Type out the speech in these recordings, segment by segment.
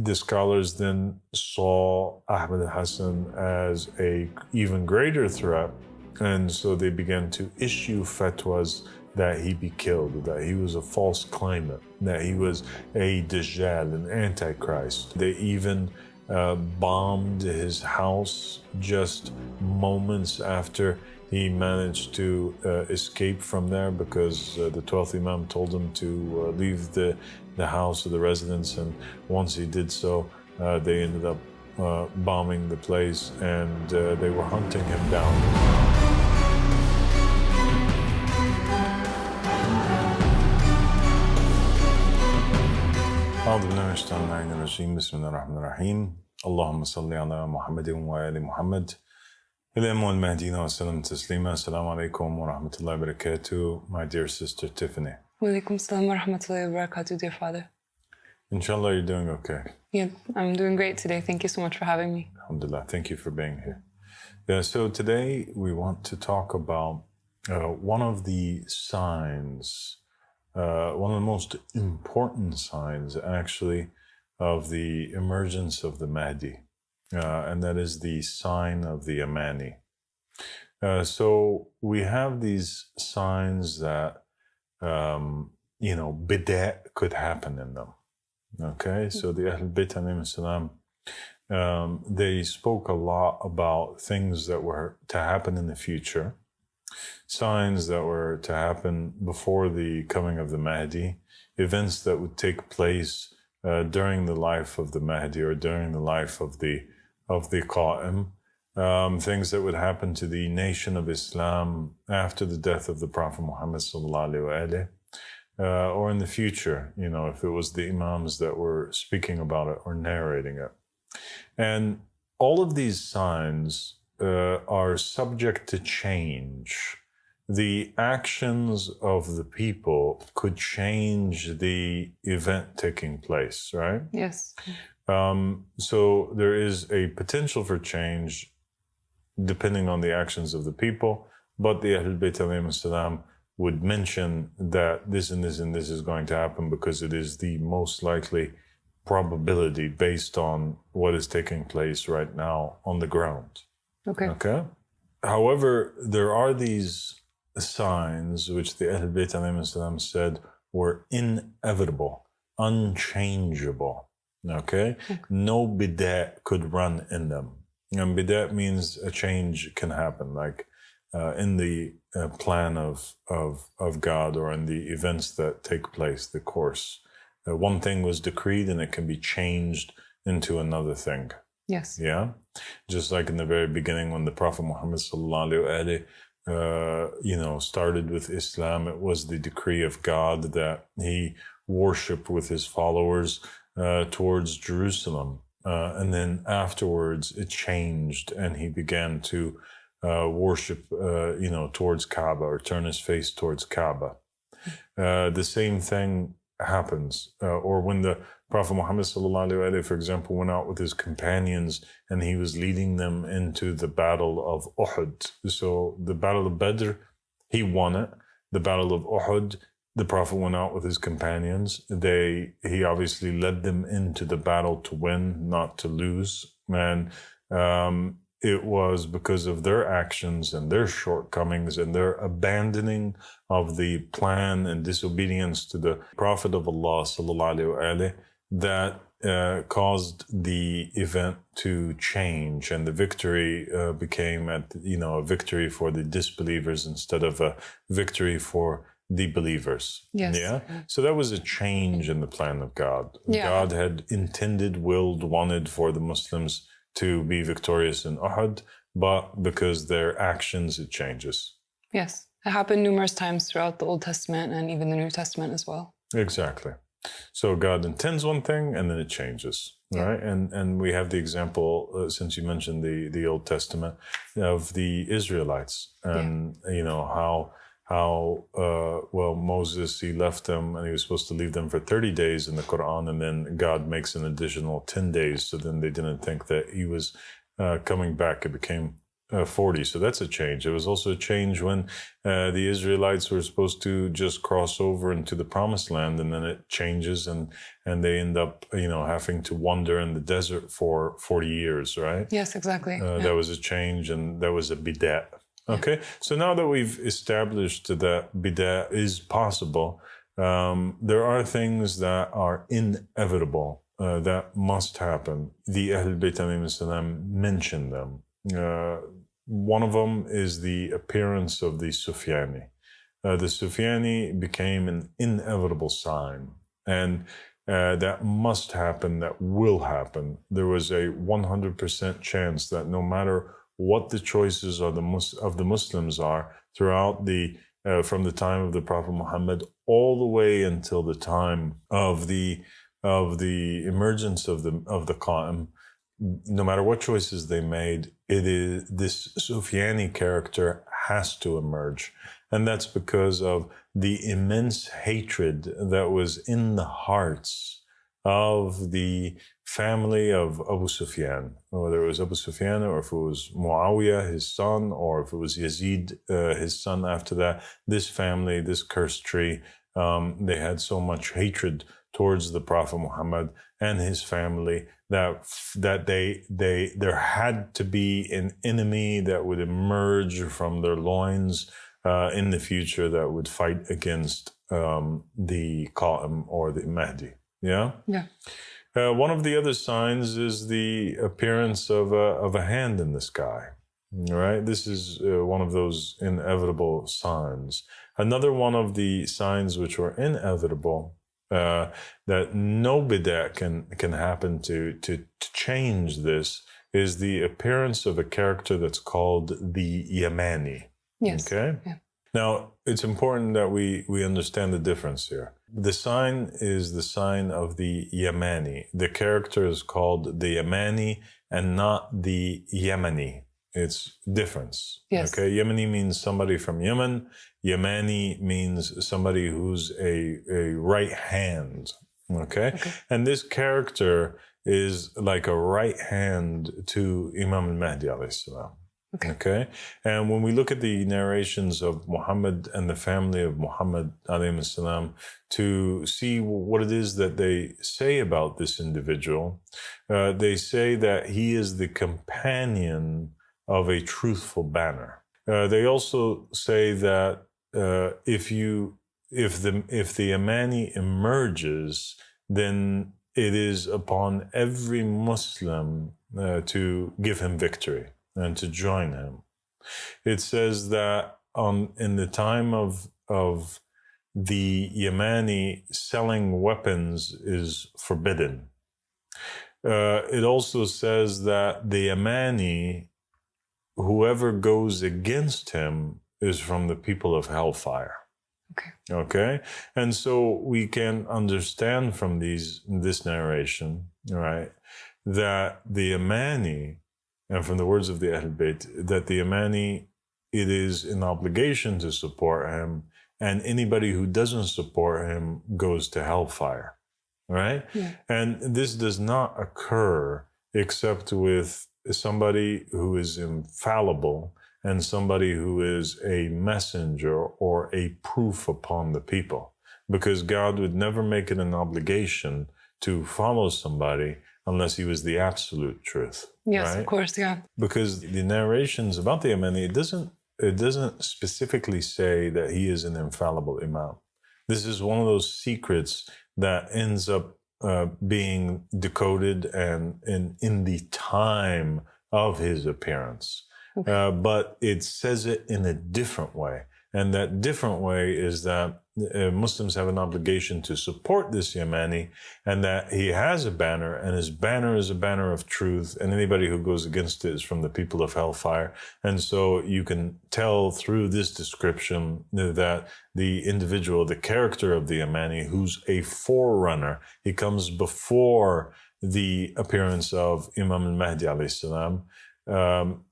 the scholars then saw Ahmed al-Hassan as a even greater threat, and so they began to issue fatwas that he be killed, that he was a false claimant, that he was a Dajjal, an Antichrist. They even bombed his house just moments after he managed to escape from there, because the 12th Imam told him to leave the house or the residence, and once he did so, they ended up bombing the place, and they were hunting him down. أعوذ بالله من الشيطان اللعين الرجيم بسم الله الرحمن الرحيم اللهم صل على محمد وآل محمد الإمام والمهديين وسلم تسليما. Assalamu alaikum wa rahmatullahi wa barakatuh, my dear sister Tiffany. Wa alaikum assalam wa rahmatullahi wa barakatuh, dear father. Inshallah, you're doing okay. Yeah, I'm doing great today. Thank you so much for having me. Alhamdulillah, thank you for being here. Yeah, so today we want to talk about one of the signs, one of the most important signs actually of the emergence of the Mahdi, and that is the sign of the Amani. So we have these signs that, bidat could happen in them. Okay, so the Ahl Bayt alayhim salam, they spoke a lot about things that were to happen in the future, signs that were to happen before the coming of the Mahdi, events that would take place during the life of the Mahdi or during the life of the Qa'im, things that would happen to the nation of Islam after the death of the Prophet Muhammad sallallahu alaihi wasallam, or in the future, if it was the Imams that were speaking about it or narrating it. And all of these signs are subject to change. The actions of the people could change the event taking place, right? Yes. So there is a potential for change depending on the actions of the people, but the Ahl Bayt alayhim salam would mention that this and this and this is going to happen because it is the most likely probability based on what is taking place right now on the ground. Okay. However, there are these signs which the Ahl Bayt alayhim salam said were inevitable, unchangeable. Okay? No bidat could run in them. And bidat means a change can happen, like in the plan of God or in the events that take place, the course. One thing was decreed and it can be changed into another thing. Yes. Yeah? Just like in the very beginning when the Prophet Muhammad sallallahu alaihi started with Islam, it was the decree of God that he worshiped with his followers towards Jerusalem. And then afterwards it changed and he began to worship, towards Kaaba, or turn his face towards Kaaba. The same thing happens. Or when the Prophet Muhammad sallallahu alaihi wasallam, for example, went out with his companions and he was leading them into the battle of Uhud. So the battle of Badr, he won it. The battle of Uhud, the Prophet went out with his companions. He obviously led them into the battle to win, not to lose. And it was because of their actions and their shortcomings and their abandoning of the plan and disobedience to the Prophet of Allah sallallahu alaihi wasallam that caused the event to change, and the victory became a victory for the disbelievers instead of a victory for the believers. Yes. Yeah. So that was a change in the plan of God. Yeah. God had intended, willed, wanted for the Muslims to be victorious in Uhud, but because their actions, it changes. Yes. It happened numerous times throughout the Old Testament and even the New Testament as well. Exactly. So God intends one thing and then it changes, right? And we have the example, since you mentioned the Old Testament, of the Israelites and, how Moses, he left them and he was supposed to leave them for 30 days in the Quran, and then God makes an additional 10 days. So then they didn't think that he was coming back. It became 40. So that's a change. It was also a change when the Israelites were supposed to just cross over into the promised land, and then it changes and they end up, having to wander in the desert for 40 years, right? Yes, exactly. That was a change, and that was a bidat. Okay, so now that we've established that bidat is possible, there are things that are inevitable that must happen. The Ahl Bayt alayhim salam mentioned them. One of them is the appearance of the Sufyani. The Sufyani became an inevitable sign, and that must happen, that will happen. There was a 100% chance that no matter what the choices of the Muslims are throughout from the time of the Prophet Muhammad all the way until the time of the emergence of the Qa'im, no matter what choices they made, this Sufyani character has to emerge. And that's because of the immense hatred that was in the hearts of the family of Abu Sufyan, whether it was Abu Sufyan or if it was Muawiyah, his son, or if it was Yazid, his son after that. This family, this cursed tree, they had so much hatred towards the Prophet Muhammad and his family that there had to be an enemy that would emerge from their loins in the future that would fight against the Qa'im or the Mahdi. Yeah? Yeah. One of the other signs is the appearance of a hand in the sky. Right? This is one of those inevitable signs. Another one of the signs which were inevitable that no bidat can happen to change this is the appearance of a character that's called the Yamani. Yes. Okay? Yeah. Now, it's important that we understand the difference here. The sign is the sign of the Yamani. The character is called the Yamani and not the Yemeni. It's difference. Yes. Okay. Yemeni means somebody from Yemen. Yemeni means somebody who's a right hand. Okay? And this character is like a right hand to Imam al-Mahdi alayhi salam. Okay. And when we look at the narrations of Muhammad and the family of Muhammad alayhi salam to see what it is that they say about this individual, they say that he is the companion of a truthful banner. They also say that if the Yamani emerges, then it is upon every Muslim to give him victory and to join him. It says that in the time of the Yamani, selling weapons is forbidden. It also says that the Yamani, whoever goes against him, is from the people of hellfire. Okay. And so we can understand from this narration, right, that the Yamani, and from the words of the Ahl Bayt, that the Yamani, it is an obligation to support him, and anybody who doesn't support him goes to hellfire, right? Yeah. And this does not occur except with somebody who is infallible and somebody who is a messenger or a proof upon the people, because God would never make it an obligation to follow somebody unless he was the absolute truth. Yes, right? Of course, yeah. Because the narrations about the Yamani, it doesn't specifically say that he is an infallible imam. This is one of those secrets that ends up being decoded and in the time of his appearance. But it says it in a different way. And that different way is that Muslims have an obligation to support this Yamani, and that he has a banner, and his banner is a banner of truth, and anybody who goes against it is from the people of hellfire. And so you can tell through this description that the individual, the character of the Yamani, who's a forerunner, he comes before the appearance of Imam al-Mahdi alayhi salam.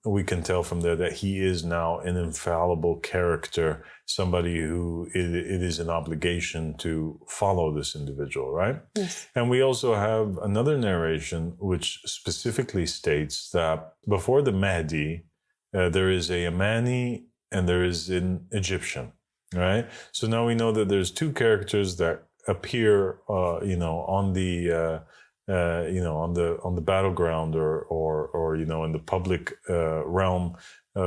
We can tell from there that he is now an infallible character, somebody who it is an obligation to follow this individual, right? Yes. And we also have another narration which specifically states that before the Mahdi, there is a Yemeni, and there is an Egyptian, right? So now we know that there's two characters that appear, on the on the battleground or in the public realm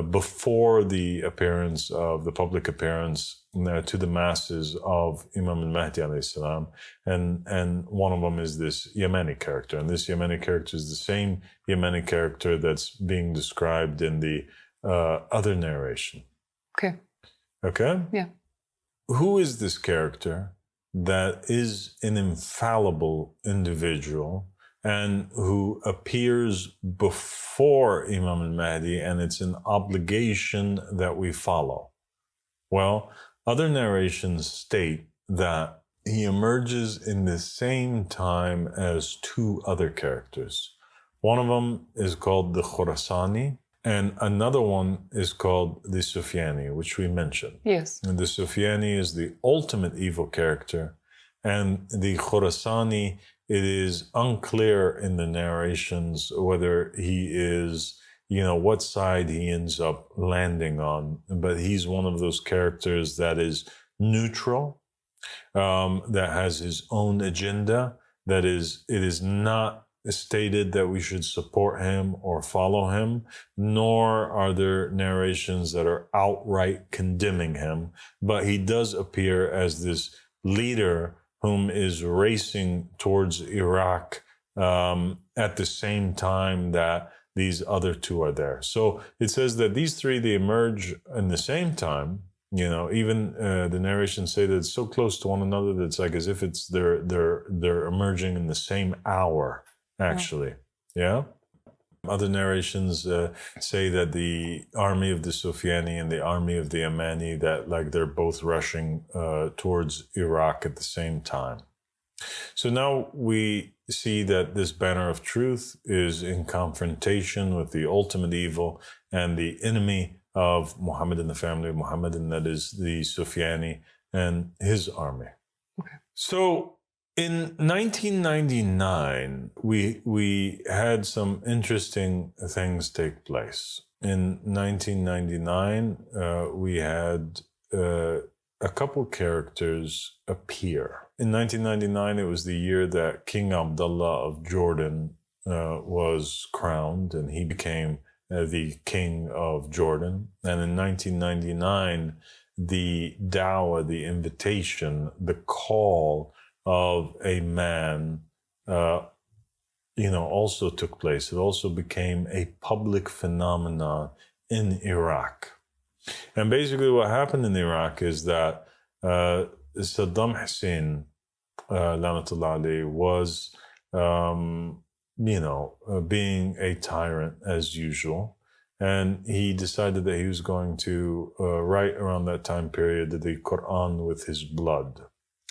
before the appearance of the public appearance to the masses of Imam al-Mahdi alayhi salam, and one of them is this Yemeni character, and this Yemeni character is the same Yemeni character that's being described in the other narration. Okay. Okay? Yeah. Who is this character that is an infallible individual and who appears before Imam al-Mahdi, and it's an obligation that we follow? Well, other narrations state that he emerges in the same time as two other characters. One of them is called the Khurasani, and another one is called the Sufyani, which we mentioned. Yes. And the Sufyani is the ultimate evil character, and the Khurasani, it is unclear in the narrations whether he is, what side he ends up landing on, but he's one of those characters that is neutral, that has his own agenda, it is not stated that we should support him or follow him, nor are there narrations that are outright condemning him, but he does appear as this leader whom is racing towards Iraq at the same time that these other two are there. So it says that these three, they emerge in the same time. Even the narrations say that it's so close to one another that it's like as if it's they're emerging in the same hour, actually. Yeah. Other narrations say that the army of the Sufyani and the army of the Yemeni, that like they're both rushing towards Iraq at the same time. So now we see that this banner of truth is in confrontation with the ultimate evil and the enemy of Muhammad and the family of Muhammad, and that is the Sufyani and his army. Okay. So in 1999, we had some interesting things take place. In 1999, we had a couple characters appear. In 1999, it was the year that King Abdullah of Jordan was crowned, and he became the king of Jordan. And in 1999, the dawah, the invitation, the call of a man, also took place. It also became a public phenomenon in Iraq. And basically what happened in Iraq is that Saddam Hussein, Lanatullah alayhi, was, being a tyrant as usual. And he decided that he was going to write around that time period the Quran with his blood.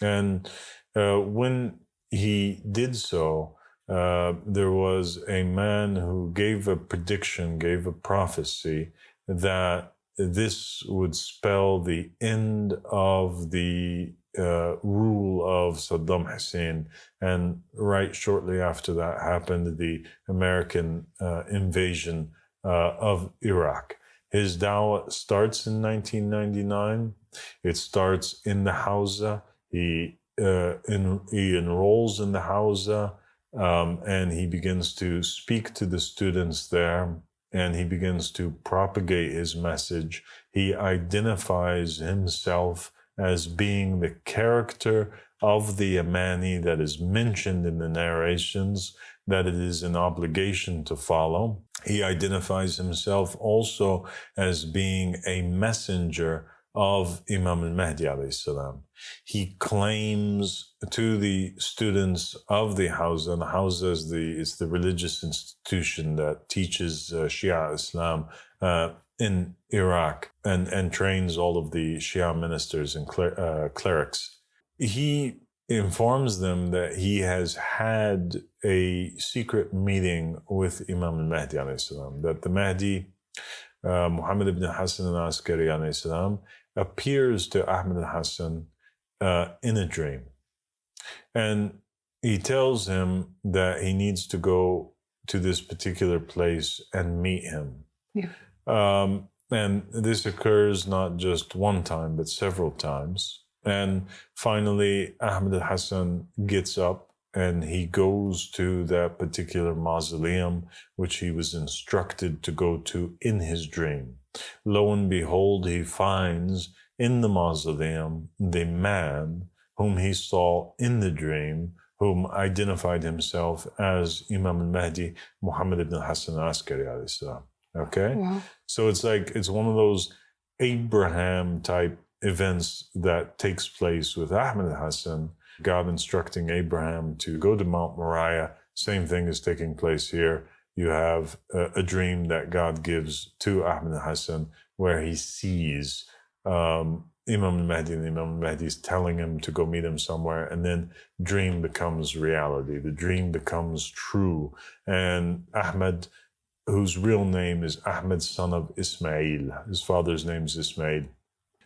And when he did so, there was a man who gave a prediction, gave a prophecy that this would spell the end of the rule of Saddam Hussein. And right shortly after that happened the American invasion of Iraq. His dawah starts in 1999. It starts in the Hawza. He enrolls in the Hawza, and he begins to speak to the students there, and he begins to propagate his message. He identifies himself as being the character of the Yemeni that is mentioned in the narrations, that it is an obligation to follow. He identifies himself also as being a messenger of Imam al-Mahdi alayhi salam. He claims to the students of the Hawza, and the Hawza is the religious institution that teaches Shia Islam in Iraq and trains all of the Shia ministers and clerics. He informs them that he has had a secret meeting with Imam al-Mahdi alayhi salam, that the Mahdi, Muhammad ibn Hassan al-Askari alayhi salam, appears to Ahmad al-Hassan in a dream. And he tells him that he needs to go to this particular place and meet him. Yeah. And this occurs not just one time, but several times. And finally, Ahmed al-Hassan gets up and he goes to that particular mausoleum, which he was instructed to go to in his dream. Lo and behold, he finds in the mausoleum the man whom he saw in the dream, whom identified himself as Imam al-Mahdi, Muhammad ibn Hassan al-Askari alayhi salam. Okay? Wow. So it's one of those Abraham type events that takes place with Ahmed al-Hassan, God instructing Abraham to go to Mount Moriah. Same thing is taking place here. You have a dream that God gives to Ahmed al-Hassan where he sees Imam al-Mahdi, and Imam al-Mahdi is telling him to go meet him somewhere, and then dream becomes reality. The dream becomes true. And Ahmed, whose real name is Ahmed, son of Ismail, his father's name is Ismail,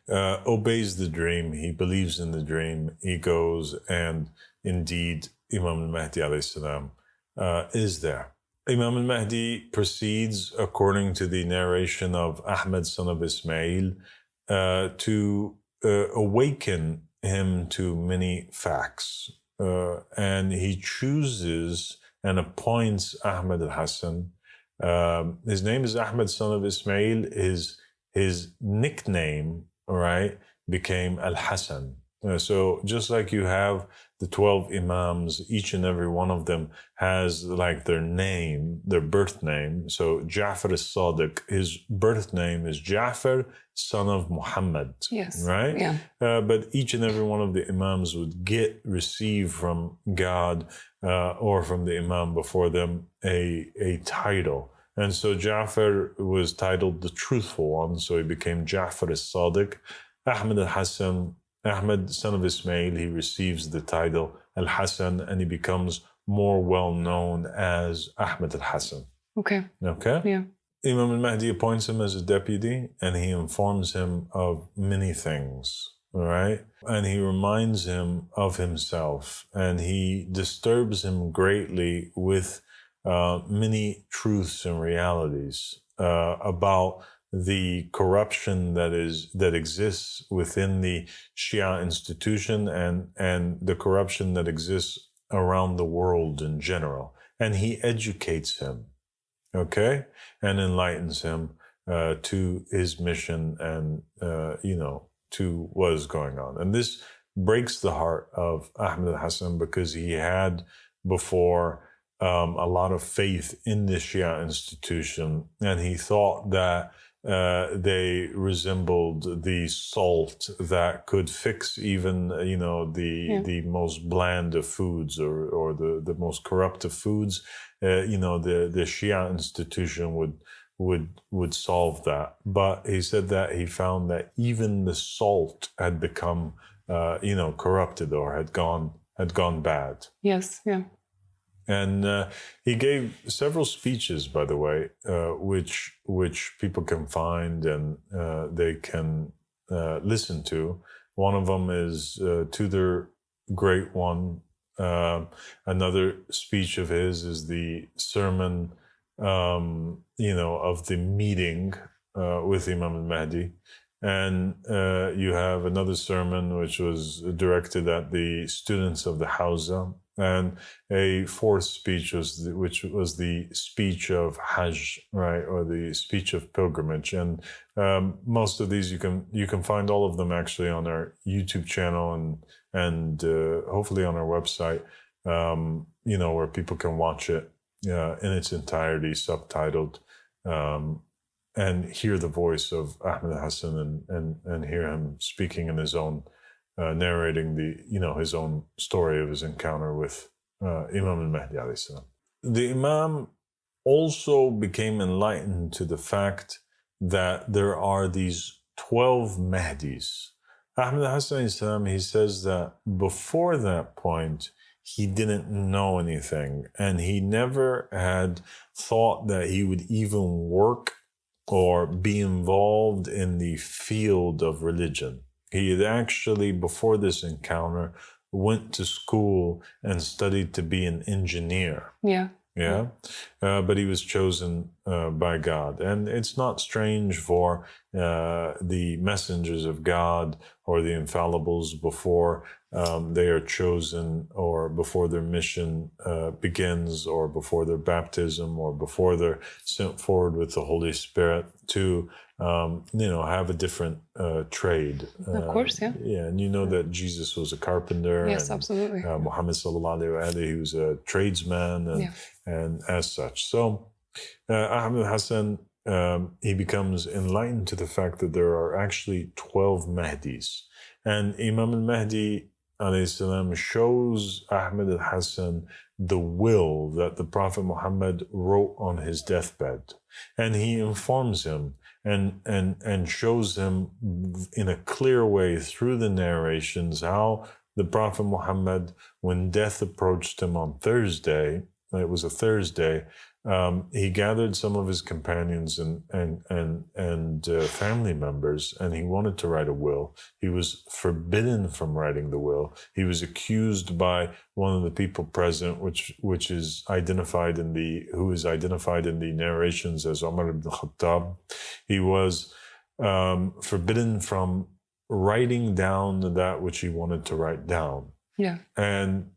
obeys the dream. He believes in the dream. He goes, and indeed, Imam al-Mahdi alayhi salam is there. Imam al-Mahdi proceeds, according to the narration of Ahmed, son of Ismail, to awaken him to many facts. And he chooses and appoints Ahmed al-Hassan. His name is Ahmed, son of Ismail. His nickname, right, became Al-Hassan. So just like you have the 12 Imams, each and every one of them has like their name, their birth name. So Ja'far as-Sadiq, his birth name is Ja'far, son of Muhammad. Yes. Right? Yeah. But each and every one of the Imams would receive from God or from the Imam before them a title. And so Ja'far was titled the Truthful One, so he became Ja'far as-Sadiq. Ahmed al-Hassan, Ahmed, son of Ismail, he receives the title Al-Hassan, and he becomes more well known as Ahmed al-Hassan. Okay. Okay? Yeah. Imam al-Mahdi appoints him as a deputy, and he informs him of many things, all right? And he reminds him of himself, and he disturbs him greatly with many truths and realities about the corruption that exists within the Shia institution and the corruption that exists around the world in general. And he educates him, okay, and enlightens him to his mission and to what is going on. And this breaks the heart of Ahmed al-Hassan because he had before a lot of faith in the Shia institution, and he thought that they resembled the salt that could fix even the most bland of foods or the most corrupt of foods. The Shia institution would solve that. But he said that he found that even the salt had become corrupted or had gone bad. Yes. Yeah. And he gave several speeches, by the way, which people can find and they can listen to. One of them is To the Great One. Another speech of his is the sermon, of the meeting with Imam al-Mahdi. And you have another sermon which was directed at the students of the Hawza. And a fourth speech which was the speech of Hajj, right, or the speech of pilgrimage. And most of these you can find all of them actually on our YouTube channel and hopefully on our website, where people can watch it in its entirety, subtitled, and hear the voice of Ahmed al-Hassan and hear him speaking in his own. Narrating his own story of his encounter with Imam al-Mahdi alayhi salam. The Imam also became enlightened to the fact that there are these 12 Mahdis. Ahmed al-Hassan alayhi salam, he says that before that point, he didn't know anything, and he never had thought that he would even work or be involved in the field of religion. He had actually, before this encounter, went to school and studied to be an engineer. Yeah. Yeah. But he was chosen by God. And it's not strange for the messengers of God or the infallibles before they are chosen, or before their mission begins, or before their baptism, or before they're sent forward with the Holy Spirit to have a different trade. Of course, yeah. Yeah, and you know that Jesus was a carpenter. Yes, and, absolutely. Muhammad sallallahu alaihi wasallam, he was a tradesman, and as such. So Ahmed Hassan, he becomes enlightened to the fact that there are actually 12 Mahdis. And Imam al-Mahdi alayhi salam shows Ahmed al-Hassan the will that the Prophet Muhammad wrote on his deathbed. And he informs him and shows him in a clear way through the narrations how the Prophet Muhammad, when death approached him on Thursday, it was a Thursday, he gathered some of his companions and family members, and he wanted to write a will. He was forbidden from writing the will. He was accused by one of the people present, which is identified in the narrations as Umar ibn Khattab. He was forbidden from writing down that which he wanted to write down. Yeah. And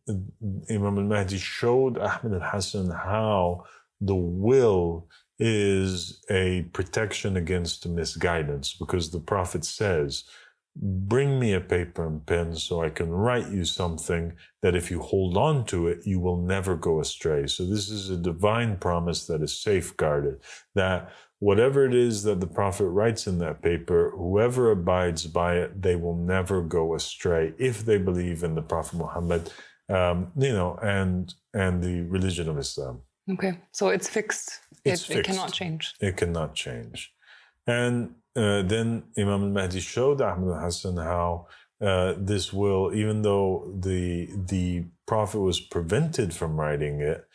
Imam al-Mahdi showed Ahmed al-Hassan how the will is a protection against misguidance, because the Prophet says, bring me a paper and pen so I can write you something that if you hold on to it, you will never go astray. So this is a divine promise that is safeguarded, that whatever it is that the Prophet writes in that paper, whoever abides by it, they will never go astray if they believe in the Prophet Muhammad, and the religion of Islam. Okay, so it's fixed. It cannot change. It cannot change. And then Imam al-Mahdi showed Ahmed al-Hassan how this will, even though the Prophet was prevented from writing it,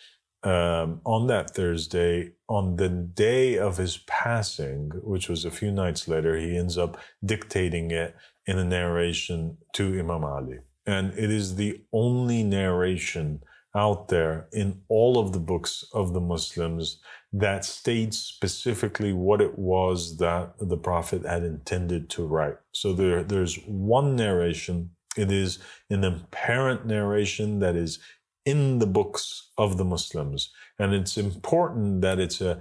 on that Thursday, on the day of his passing, which was a few nights later, he ends up dictating it in a narration to Imam Ali. And it is the only narration out there in all of the books of the Muslims that states specifically what it was that the Prophet had intended to write. So there's one narration. It is an apparent narration that is in the books of the Muslims, and it's important that it's a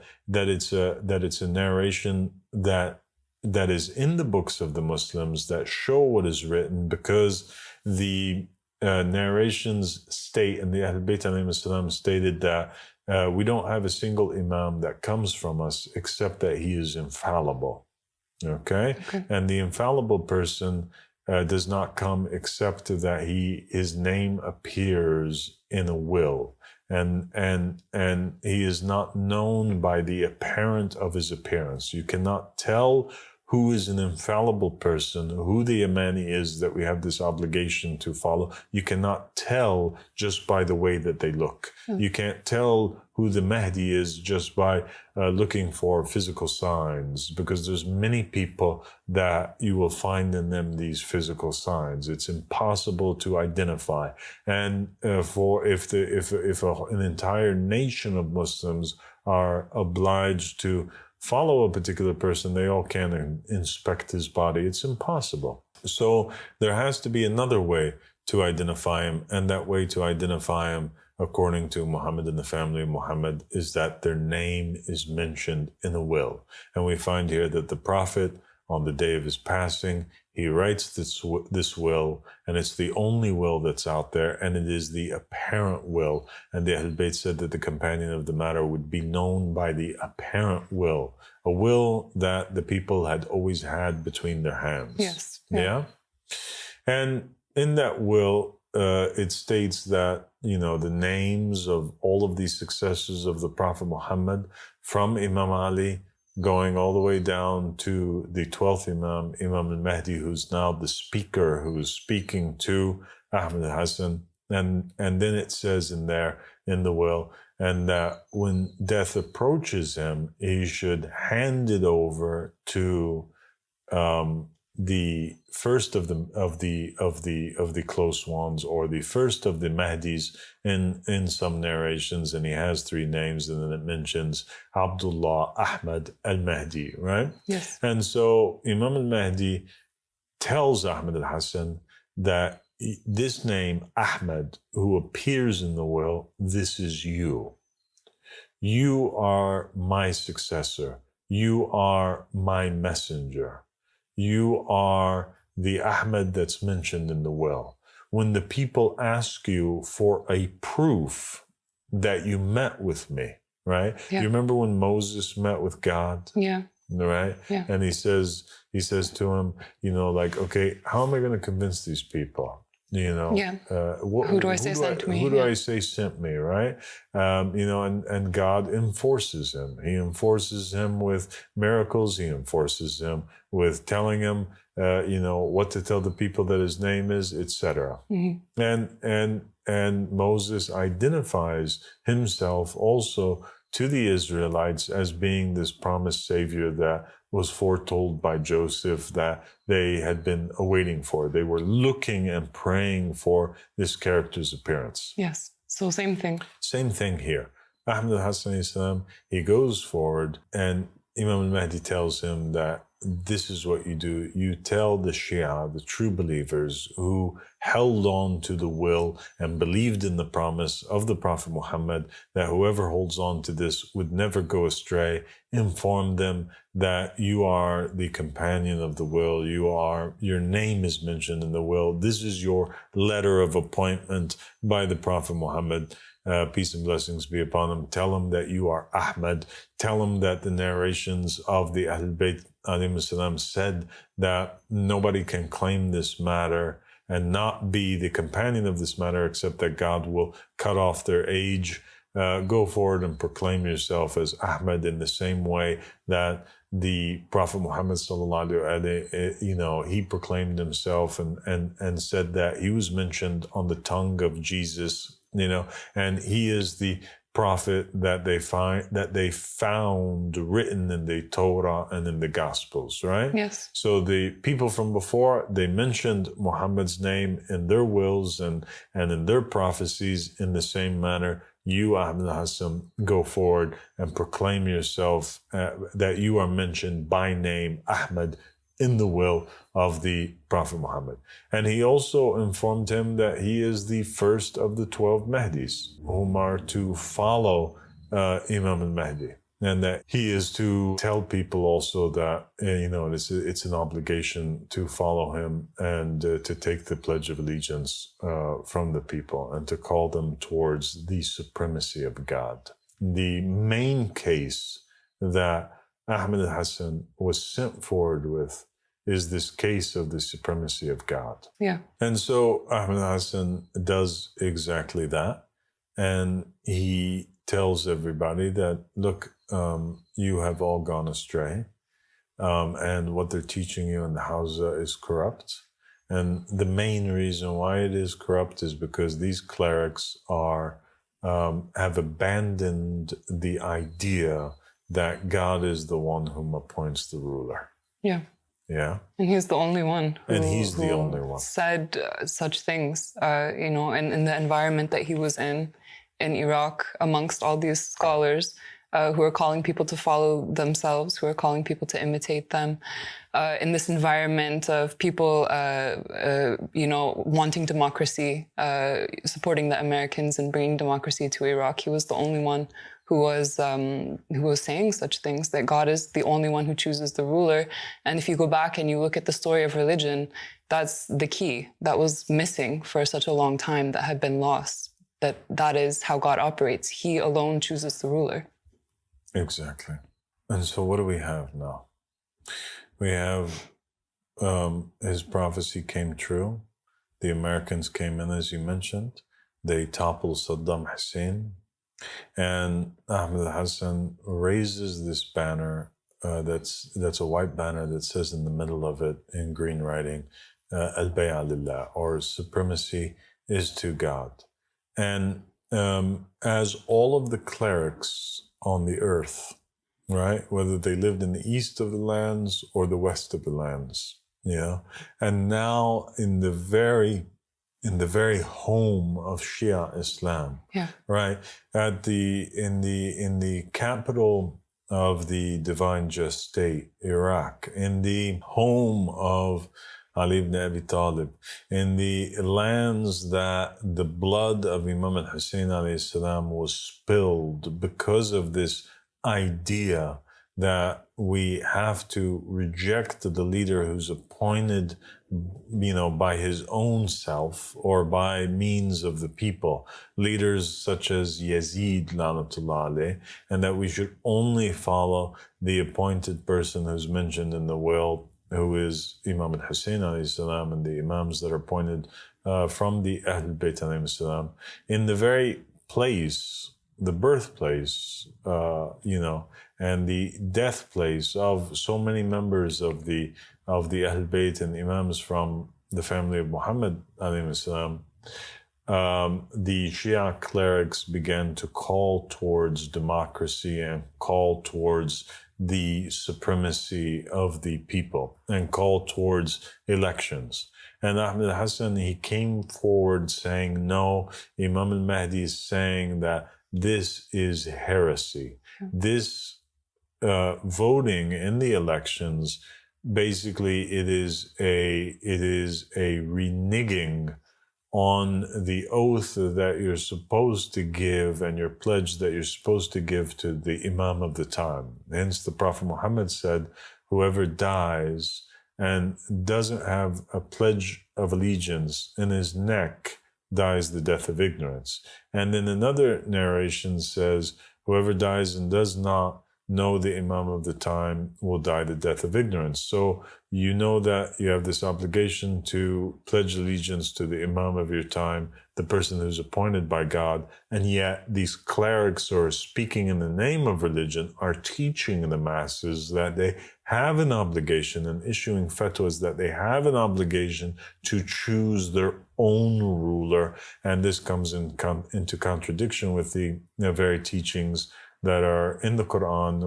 narration that is in the books of the Muslims that show what is written, because the narrations state, and the Ahl Bayt alayhim salam stated that we don't have a single imam that comes from us except that he is infallible. Okay? And the infallible person does not come except that his name appears in a will, and he is not known by the apparent of his appearance. You cannot tell who is an infallible person, who the Imani is that we have this obligation to follow. You cannot tell just by the way that they look. You can't tell who the Mahdi is just by looking for physical signs, because there's many people that you will find in them these physical signs. It's impossible to identify. And if an entire nation of Muslims are obliged to follow a particular person, they all can inspect his body. It's impossible. So there has to be another way to identify him, and that way to identify him, according to Muhammad and the family of Muhammad, is that their name is mentioned in a will. And we find here that the Prophet, on the day of his passing, he writes this will, and it's the only will that's out there, and it is the apparent will. And the Ahl Bayt said that the companion of the matter would be known by the apparent will, a will that the people had always had between their hands. Yes. Yeah? And in that will, it states that, the names of all of these successors of the Prophet Muhammad, from Imam Ali, going all the way down to the 12th Imam, Imam al-Mahdi, who's now the speaker, who is speaking to Ahmed Hassan. And then it says in there, in the will, and that when death approaches him, he should hand it over to the first of the close ones, or the first of the Mahdis in some narrations, and he has three names, and then it mentions Abdullah Ahmad al-Mahdi, right? Yes. And so Imam al-Mahdi tells Ahmad al-Hassan that this name Ahmad, who appears in the will, this is you. You are my successor. You are my messenger. You are the Ahmad that's mentioned in the will. When the people ask you for a proof that you met with me, right? Yeah. You remember when Moses met with God? Yeah. Right? Yeah. And he says to him, like, okay, how am I going to convince these people? Yeah. Who do I say sent me? Who do I say sent me, right? And God enforces him. He enforces him with miracles. He enforces him with telling him, what to tell the people that his name is, etc. Mm-hmm. And Moses identifies himself also to the Israelites as being this promised savior that was foretold by Joseph, that they had been awaiting for. They were looking and praying for this character's appearance. Yes. So same thing. Same thing here. Ahmad al-Hassan, he goes forward, and Imam al-Mahdi tells him that this is what you do. You tell the Shia, the true believers who held on to the will and believed in the promise of the Prophet Muhammad, that whoever holds on to this would never go astray. Inform them that you are the companion of the will. Your name is mentioned in the will. This is your letter of appointment by the Prophet Muhammad. Peace and blessings be upon him. Tell him that you are Ahmad. Tell him that the narrations of the Ahlul Bayt alayhi salam said that nobody can claim this matter and not be the companion of this matter, except that God will cut off their age. Go forward and proclaim yourself as Ahmad in the same way that the Prophet Muhammad sallallahu alaihi, he proclaimed himself and said that he was mentioned on the tongue of Jesus, and he is the prophet that they found written in the Torah and in the Gospels, right? Yes. So the people from before, they mentioned Muhammad's name in their wills and in their prophecies in the same manner. You, Ahmad al-Hassan, go forward and proclaim yourself that you are mentioned by name, Ahmad, in the will of the Prophet Muhammad. And he also informed him that he is the first of the 12 Mahdis, whom are to follow Imam al-Mahdi. And that he is to tell people also that, it's an obligation to follow him and to take the Pledge of Allegiance from the people and to call them towards the supremacy of God. The main case that Ahmad al-Hassan was sent forward with is this case of the supremacy of God. Yeah. And so Ahmad al-Hassan does exactly that. And he tells everybody that, look, you have all gone astray. And what they're teaching you in the Hawza is corrupt. And the main reason why it is corrupt is because these clerics have abandoned the idea that God is the one whom appoints the ruler. Yeah. Yeah. And he's the only one who said such things, in the environment that he was in Iraq, amongst all these scholars who are calling people to follow themselves, who are calling people to imitate them, in this environment of people, wanting democracy, supporting the Americans and bringing democracy to Iraq. He was the only one who was saying such things, that God is the only one who chooses the ruler. And if you go back and you look at the story of religion, that's the key that was missing for such a long time, that had been lost, that is how God operates. He alone chooses the ruler. Exactly. And so what do we have now? We have his prophecy came true. The Americans came in, as you mentioned. They toppled Saddam Hussein. And Ahmad al-Hassan raises this banner that's a white banner that says in the middle of it in green writing, Al-Bay'a Lillah, or supremacy is to God. And as all of the clerics on the earth, right, whether they lived in the east of the lands or the west of the lands, Yeah. And now in the very home of Shia Islam, Yeah. right? In the capital of the divine just state, Iraq, in the home of Ali ibn Abi Talib, in the lands that the blood of Imam al-Hussein alayhi salam was spilled because of this idea that we have to reject the leader who's appointed, by his own self or by means of the people, leaders such as Yazid, lanatullah alayh, and that we should only follow the appointed person who's mentioned in the will, who is Imam al-Hussein alayhi salam, and the imams that are appointed from the Ahlul Bayt alayhi salam, in the very place, the birthplace, and the death place of so many members of the Ahlul Bayt and imams from the family of Muhammad alayhi salam, the Shia clerics began to call towards democracy and call towards the supremacy of the people and call towards elections. And Ahmed Hassan, he came forward saying, no, Imam al-Mahdi is saying that this is heresy. This voting in the elections, basically it is a reneging on the oath that you're supposed to give and your pledge that you're supposed to give to the Imam of the time. Hence the Prophet Muhammad said, whoever dies and doesn't have a pledge of allegiance in his neck dies the death of ignorance. And then another narration says, whoever dies and does not know the Imam of the time will die the death of ignorance. So you know that you have this obligation to pledge allegiance to the Imam of your time, the person who's appointed by God, and yet these clerics who are speaking in the name of religion are teaching the masses that they have an obligation and issuing fatwas that they have an obligation to choose their own ruler. And this comes into contradiction with the very teachings that are in the Quran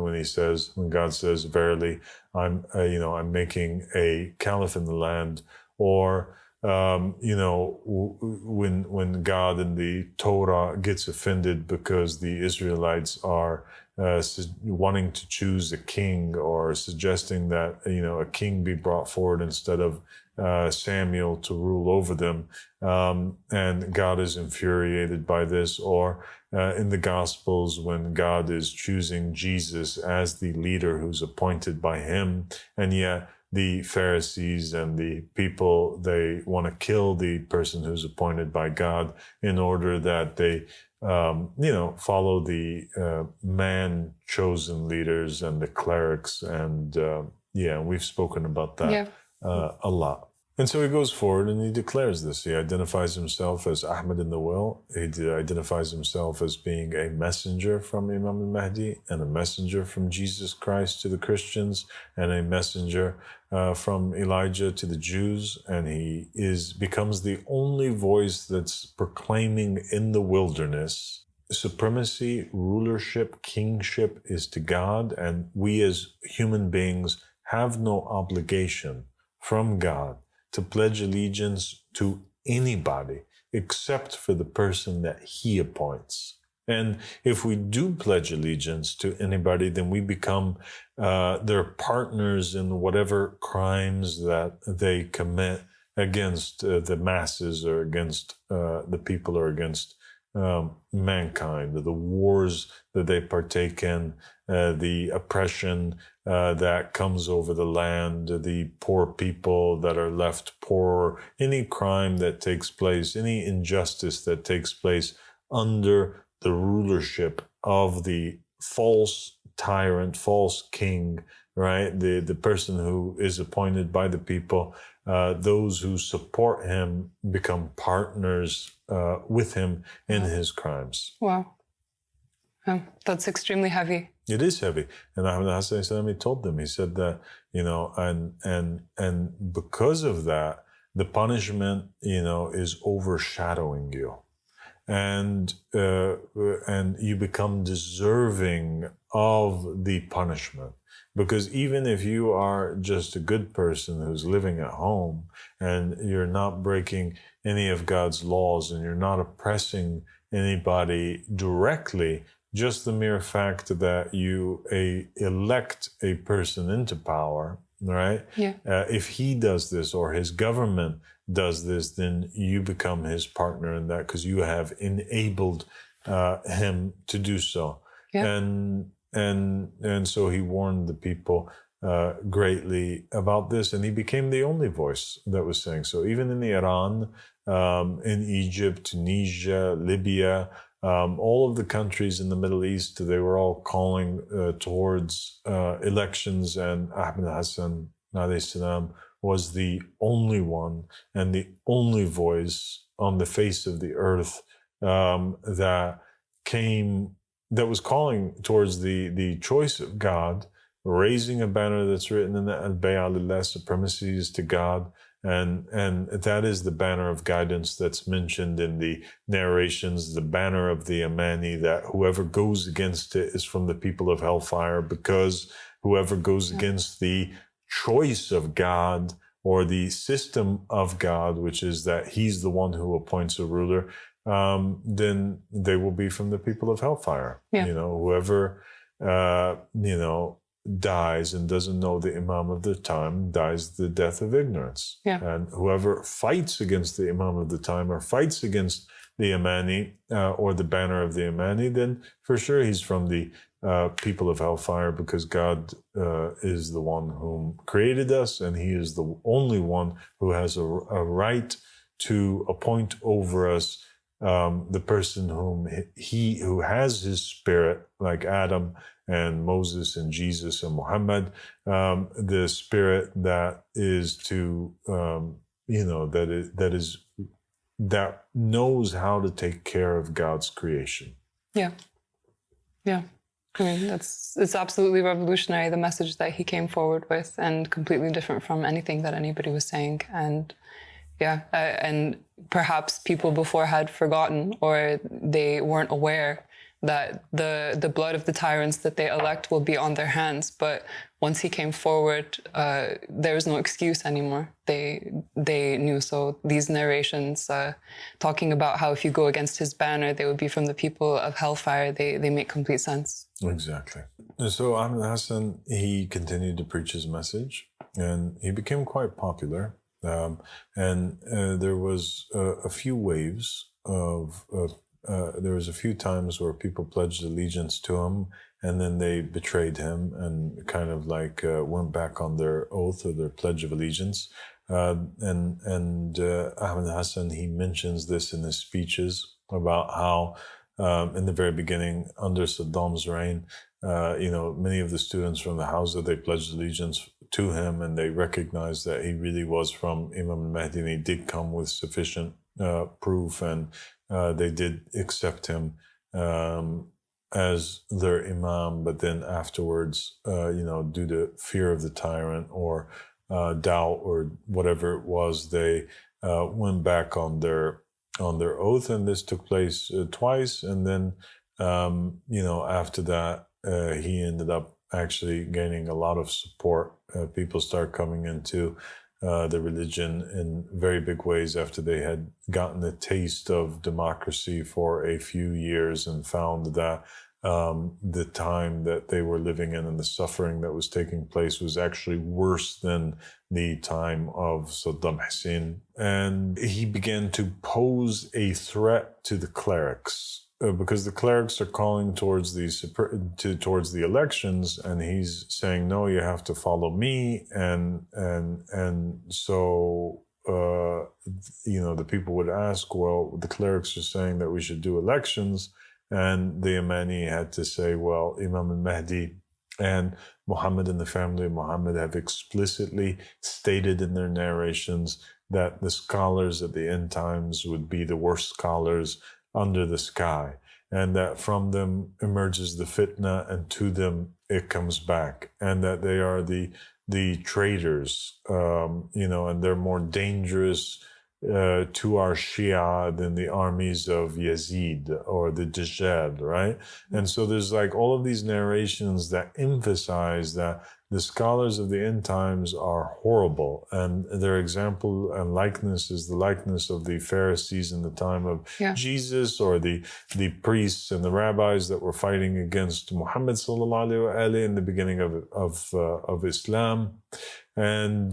when God says, verily, I'm making a caliph in the land, or, when God in the Torah gets offended because the Israelites are wanting to choose a king or suggesting that, a king be brought forward instead of Samuel to rule over them. And God is infuriated by this, or in the Gospels, when God is choosing Jesus as the leader who's appointed by him, and yet the Pharisees and the people, they want to kill the person who's appointed by God in order that they, follow the man-chosen leaders and the clerics. And we've spoken about that a lot. And so he goes forward and he declares this. He identifies himself as Ahmed in the will. He identifies himself as being a messenger from Imam al-Mahdi and a messenger from Jesus Christ to the Christians and a messenger from Elijah to the Jews. And he becomes the only voice that's proclaiming in the wilderness supremacy, rulership, kingship is to God. And we as human beings have no obligation from God to pledge allegiance to anybody except for the person that he appoints. And if we do pledge allegiance to anybody, then we become their partners in whatever crimes that they commit against the masses or against the people or against mankind, the wars that they partake in, the oppression that comes over the land, the poor people that are left poor, any crime that takes place, any injustice that takes place under the rulership of the false tyrant, false king, right? The person who is appointed by the people, those who support him become partners with him in his crimes. Wow. That's extremely heavy. It is heavy. And Ahmed Hassan, he told them, he said that, and because of that, the punishment, is overshadowing you. And you become deserving of the punishment. Because even if you are just a good person who's living at home and you're not breaking any of God's laws and you're not oppressing anybody directly, just the mere fact that you elect a person into power, right? Yeah. If he does this or his government does this, then you become his partner in that because you have enabled him to do so. Yeah. And so he warned the people greatly about this, and he became the only voice that was saying so. Even in Iran, in Egypt, Tunisia, Libya, all of the countries in the Middle East, they were all calling towards elections, and Ahmed Hassan alayhi salam was the only one and the only voice on the face of the earth that was calling towards the choice of God, raising a banner that's written in the Al-Bay'a Lillah, supremacy is to God. And that is the banner of guidance that's mentioned in the narrations, the banner of the Amani, that whoever goes against it is from the people of hellfire, because whoever goes against the choice of God or the system of God, which is that he's the one who appoints a ruler, then they will be from the people of hellfire. Yeah. Whoever, dies and doesn't know the Imam of the time dies the death of ignorance. Yeah. And whoever fights against the Imam of the time or fights against the Amani or the banner of the Amani, then for sure he's from the people of hellfire, because God is the one whom created us, and he is the only one who has a right to appoint over us the person who has his spirit, like Adam and Moses and Jesus and Muhammad, the spirit that is that knows how to take care of God's creation. Yeah. Yeah. I mean, it's absolutely revolutionary, the message that he came forward with, and completely different from anything that anybody was saying. And yeah, and perhaps people before had forgotten, or they weren't aware that the blood of the tyrants that they elect will be on their hands. But once he came forward, there was no excuse anymore. They knew. So these narrations talking about how if you go against his banner, they would be from the people of hellfire, they make complete sense. Exactly. And so Ahmed Hassan, he continued to preach his message, and he became quite popular. And there was a few waves of there was a few times where people pledged allegiance to him, and then they betrayed him and kind of like went back on their oath or their pledge of allegiance. And Ahmed Hassan, he mentions this in his speeches about how in the very beginning, under Saddam's reign, many of the students from the Hausa, they pledged allegiance to him, and they recognized that he really was from Imam al-Mahdi, and he did come with sufficient proof, and they did accept him as their imam. But then afterwards, due to fear of the tyrant or doubt or whatever it was, they went back on their oath, and this took place twice. And then, after that, he ended up actually gaining a lot of support. People start coming into the religion in very big ways after they had gotten a taste of democracy for a few years and found that the time that they were living in and the suffering that was taking place was actually worse than the time of Saddam Hussein. And he began to pose a threat to the clerics, because the clerics are calling towards the elections, and he's saying, no, you have to follow me. And so the people would ask, well, the clerics are saying that we should do elections. And the Imani had to say, well, Imam al-Mahdi and Muhammad and the family of Muhammad have explicitly stated in their narrations that the scholars at the end times would be the worst scholars under the sky, and that from them emerges the fitna, and to them it comes back, and that they are the traitors, and they're more dangerous to our Shia than the armies of Yazid or the Dajjal, right? And so there's like all of these narrations that emphasize that the scholars of the end times are horrible, and their example and likeness is the likeness of the Pharisees in the time of Jesus, or the priests and the rabbis that were fighting against Muhammad sallallahu alaihi wasallam in the beginning of Islam, and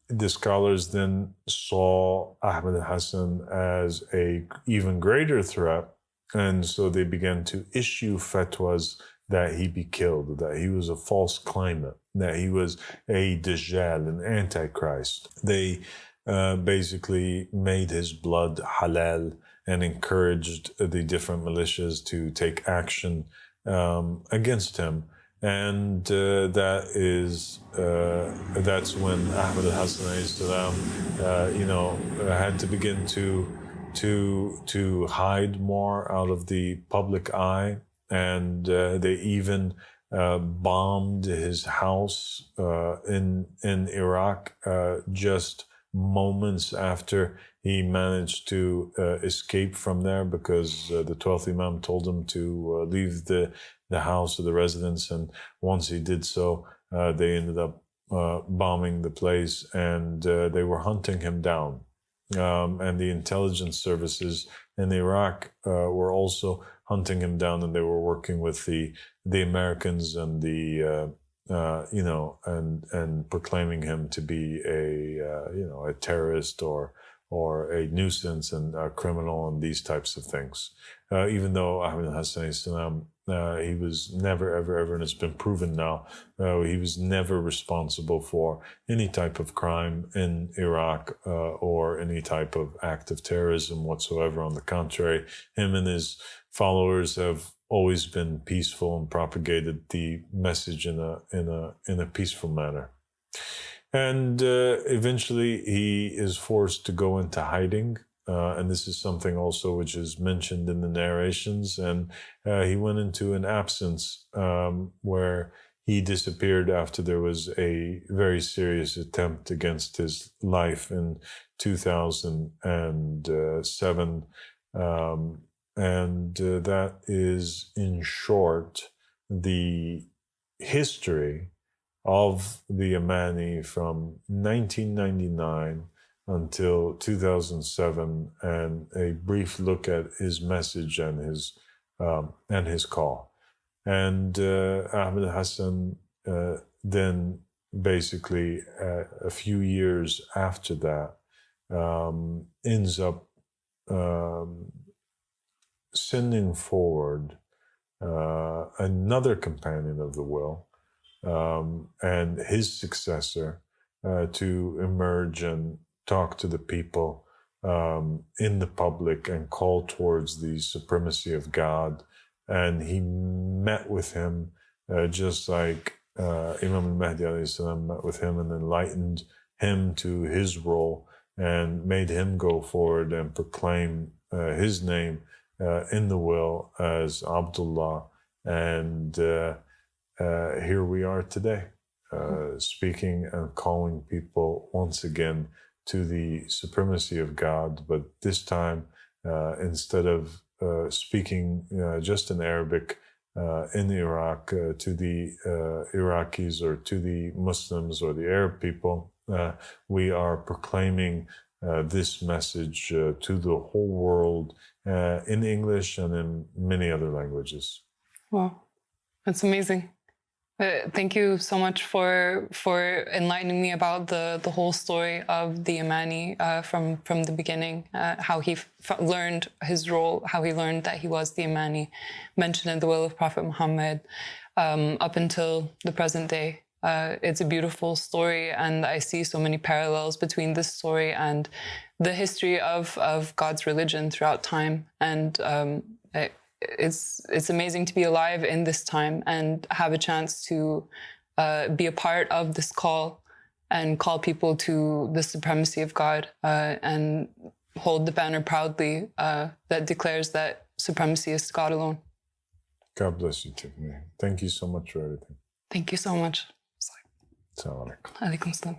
the scholars then saw Ahmad al-Hassan as a even greater threat, and so they began to issue fatwas that he be killed, that he was a false claimant, that he was a Dajjal, an Antichrist. They basically made his blood halal and encouraged the different militias to take action against him. And that's when Ahmad al-Hassan had to begin to hide more out of the public eye, and they even bombed his house in Iraq just moments after he managed to escape from there, because the 12th Imam told him to leave the house or the residence, and once he did so, they ended up bombing the place, and they were hunting him down. And the intelligence services in Iraq were also hunting him down, and they were working with the Americans and and proclaiming him to be a terrorist or a nuisance and a criminal and these types of things. Even though Ahmad al-Hassan he was never, ever, and it's been proven now, he was never responsible for any type of crime in Iraq or any type of act of terrorism whatsoever. On the contrary, him and his followers have always been peaceful and propagated the message in a peaceful manner. And eventually he is forced to go into hiding. And this is something also which is mentioned in the narrations. And he went into an absence where he disappeared after there was a very serious attempt against his life in 2007. And that is, in short, the history of the Yamani from 1999 until 2007, and a brief look at his message and his call. And Ahmad al-Hassan then basically a few years after that ends up sending forward another companion of the will and his successor to emerge and talk to the people in the public and call towards the supremacy of God. And he met with him just like Imam al-Mahdi alayhi salam met with him and enlightened him to his role and made him go forward and proclaim his name in the will as Abdullah. And here we are today, speaking and calling people once again to the supremacy of God, but this time instead of speaking just in Arabic in Iraq to the Iraqis or to the Muslims or the Arab people, we are proclaiming this message to the whole world in English and in many other languages. Wow, that's amazing. Thank you so much for enlightening me about the whole story of the Yamani from the beginning, how he learned his role, how he learned that he was the Yamani, mentioned in the will of Prophet Muhammad, up until the present day. It's a beautiful story, and I see so many parallels between this story and the history of God's religion throughout time. And it's amazing to be alive in this time and have a chance to be a part of this call and call people to the supremacy of God and hold the banner proudly that declares that supremacy is God alone. God bless you, Tiffany. Thank you so much for everything. Thank you so much. Assalamu alaikum. Alaikum salam.